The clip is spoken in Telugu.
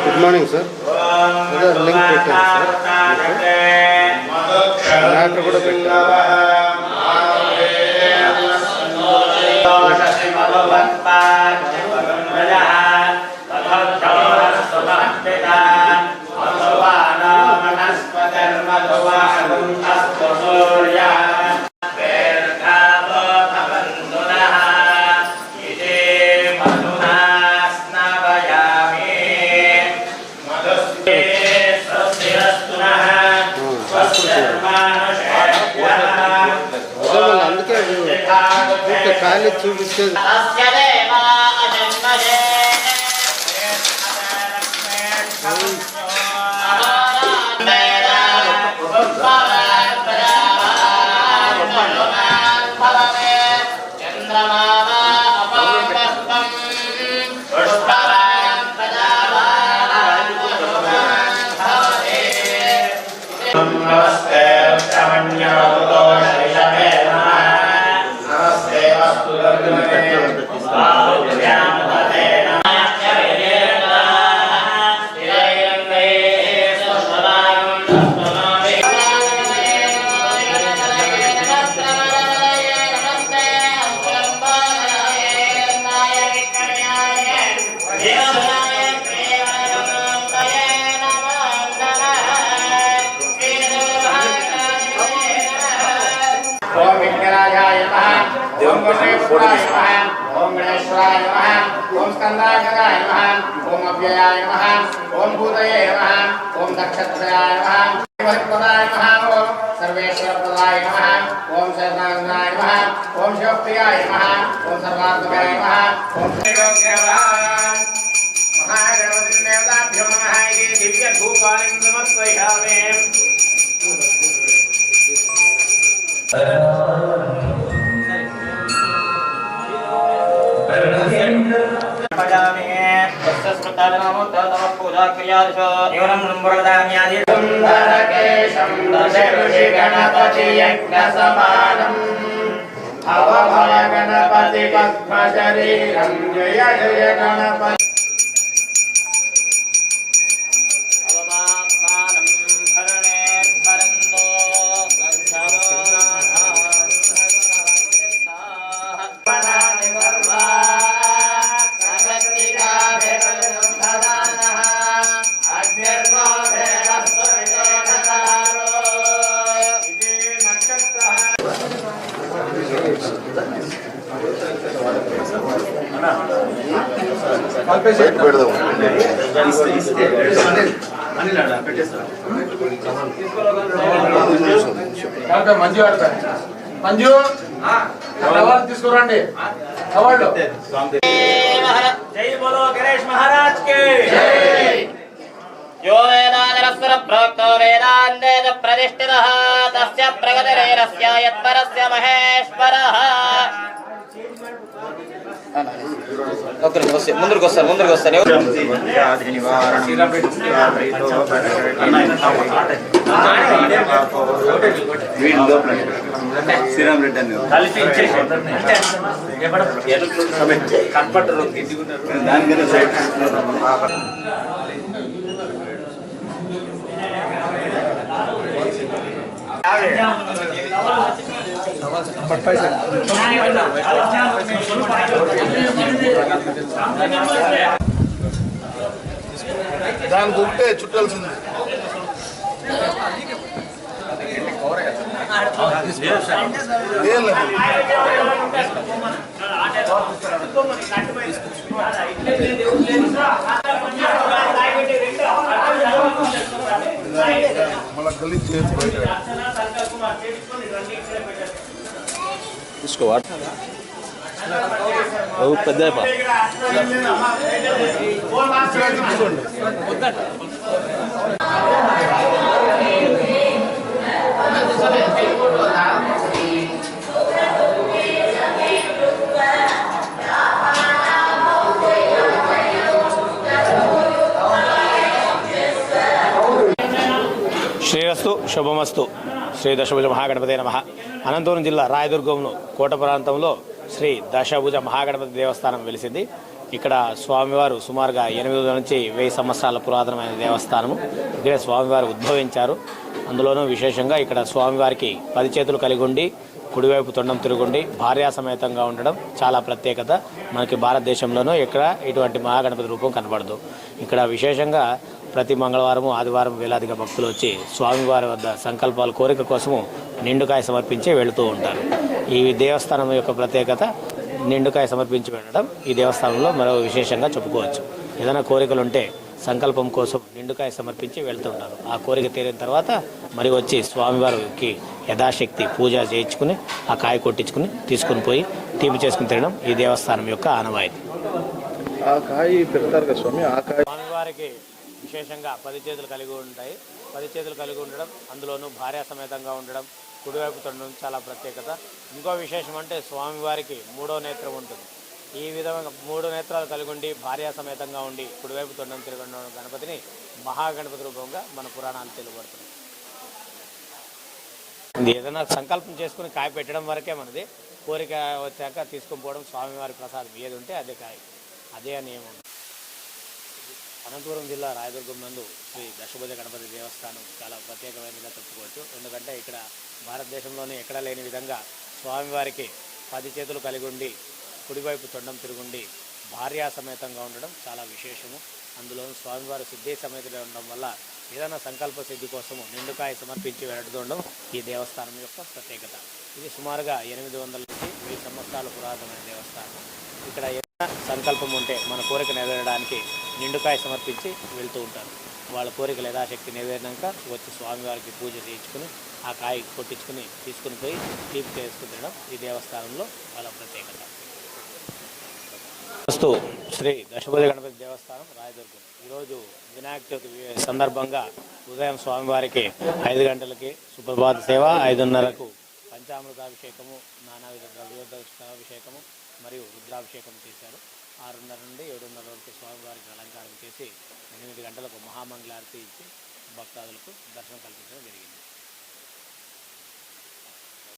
Good morning, sir. Link పెట్టాను sir. Matter కూడా అందుకే ఖాళీ చూపిస్తే ओम गणेश्वराय नमः ओम गणेश्वराय नमः ओम स्कंदाय नमः ओम अव्ययाय नमः ओम भूतये नमः ओम दक्षत्राय नमः वरप्रदाय नमः ओम सर्वेश्वरप्रदाय नमः ओम शरणागताय नमः ओम शिवप्रियाय नमः ओम सर्वात्मकाय नमः ओम योग्यवान् महागणपति देवताभ्यो नमः ये दिव्य धूपानि नमस्करिष्यामि गणपति पद्मशरीरं जय जय गणपति मंजू आड़ता मंजू తీసుకురండి అవార్డు జై బోలో గణేష్ మహారాజ్ కి జై यो वेदादरस्वर प्रोक्तो वेदान्ते प्रतिष्ठितः तस्य प्रगतिरेरस्य यत्परस्य महेश्वरः ముందరికి వస్తారు శ్రీరామ్ రెడ్డి అని దానికన్నా సైడ్ దాని గుట్టే చుట్టాల్సింది ఏం లేదు మళ్ళా గలీజ్ చేసి తీసుకోవా పెద్ద శ్రీరస్తు శుభమస్తు. శ్రీ దశభుజ మహాగణపతి నమః. అనంతపురం జిల్లా రాయదుర్గంలో కోట ప్రాంతంలో శ్రీ దశభుజ మహాగణపతి దేవస్థానం వెలిసింది. ఇక్కడ స్వామివారు సుమారుగా 800 నుంచి 1000 సంవత్సరాల పురాతనమైన దేవస్థానము. ఇక్కడ స్వామివారు ఉద్భవించారు. అందులోనూ విశేషంగా ఇక్కడ స్వామివారికి 10 చేతులు కలిగి ఉండి కుడివైపు తొండం తిరుగుండి భార్యా సమేతంగా ఉండడం చాలా ప్రత్యేకత. మనకి భారతదేశంలోనూ ఇక్కడ ఇటువంటి మహాగణపతి రూపం కనబడదు. ఇక్కడ విశేషంగా ప్రతి మంగళవారము ఆదివారం వేలాదిగా భక్తులు వచ్చి స్వామివారి వద్ద సంకల్పాల కోరిక కోసము నిండుకాయ సమర్పించి వెళుతూ ఉంటారు. ఈ దేవస్థానం యొక్క ప్రత్యేకత నిండుకాయ సమర్పించి వెళ్ళడం ఈ దేవస్థానంలో మరో విశేషంగా చెప్పుకోవచ్చు. ఏదైనా కోరికలు ఉంటే సంకల్పం కోసం నిండుకాయ సమర్పించి వెళ్తూ ఉంటారు. ఆ కోరిక తీరిన తర్వాత మరి వచ్చి స్వామివారికి యథాశక్తి పూజ చేయించుకుని ఆ కాయ కొట్టించుకుని తీసుకుని పోయి తీపి చేసుకుని తినడం ఈ దేవస్థానం యొక్క ఆనవాయితీ. ఆ కాయ పెడతారు కదా స్వామి, ఆ కాయ స్వామివారికి విశేషంగా 10 చేతులు కలిగి ఉంటాయి. 10 చేతులు కలిగి ఉండడం, అందులోనూ భార్యా సమేతంగా ఉండడం, కుడివైపు తొండడం చాలా ప్రత్యేకత. ఇంకో విశేషం అంటే స్వామివారికి 3వ నేత్రం ఉంటుంది. ఈ విధంగా 3 నేత్రాలు కలిగి ఉండి భార్యా సమేతంగా ఉండి కుడివైపు తొండం తిరగడం గణపతిని మహాగణపతి రూపంగా మన పురాణాలు తెలుపబడుతుంది. ఏదైనా సంకల్పం చేసుకుని కాయ పెట్టడం వరకే మనది. కోరిక వచ్చాక తీసుకొని పోవడం స్వామివారి ప్రసాదం ఏది ఉంటే అదే కాయ, అదే నియమం. అనంతపురం జిల్లా రాయదుర్గం నందు శ్రీ దశభుజ గణపతి దేవస్థానం చాలా ప్రత్యేకమైనదిగా చెప్పుకోవచ్చు. ఎందుకంటే ఇక్కడ భారతదేశంలోనే ఎక్కడా లేని విధంగా స్వామివారికి 10 చేతులు కలిగి ఉండి కుడివైపు తొండం తిరుగుండి భార్యా సమేతంగా ఉండడం చాలా విశేషము. అందులో స్వామివారి సిద్ధి సమేతంగా ఉండడం వల్ల ఏదైనా సంకల్ప సిద్ధి కోసము నిండుకాయ సమర్పించి వెళ్తుండడం ఈ దేవస్థానం యొక్క ప్రత్యేకత. ఇది సుమారుగా 800 నుంచి 1000 సంవత్సరాల పురాతనమైన దేవస్థానం. ఇక్కడ ఏదైనా సంకల్పం ఉంటే మన కోరిక నెరవేరడానికి నిండుకాయ సమర్పించి వెళ్తూ ఉంటారు. వాళ్ళ కోరికలు యథాశక్తి నెరవేరినాక వచ్చి స్వామివారికి పూజ చేయించుకుని ఆ కాయ కొట్టించుకుని తీసుకుని పోయి తీపి చేసుకుని తినడం ఈ దేవస్థానంలో చాలా ప్రత్యేకత. వస్తు శ్రీ దశభుజ గణపతి దేవస్థానం రాయదుర్గం. ఈరోజు వినాయక చవితి సందర్భంగా ఉదయం స్వామివారికి 5 గంటలకి సుప్రభాత సేవ, 5:30కు పంచామృతాభిషేకము, నానావిధ ద్రవ్యోదకాభిషేకము మరియు రుద్రాభిషేకం చేశారు. 6:30 నుండి 7:30 వరకు స్వామివారికి అలంకారం చేసి 8 గంటలకు మహామంగళారతి ఇచ్చి భక్తాదులకు దర్శనం కల్పించడం జరిగింది.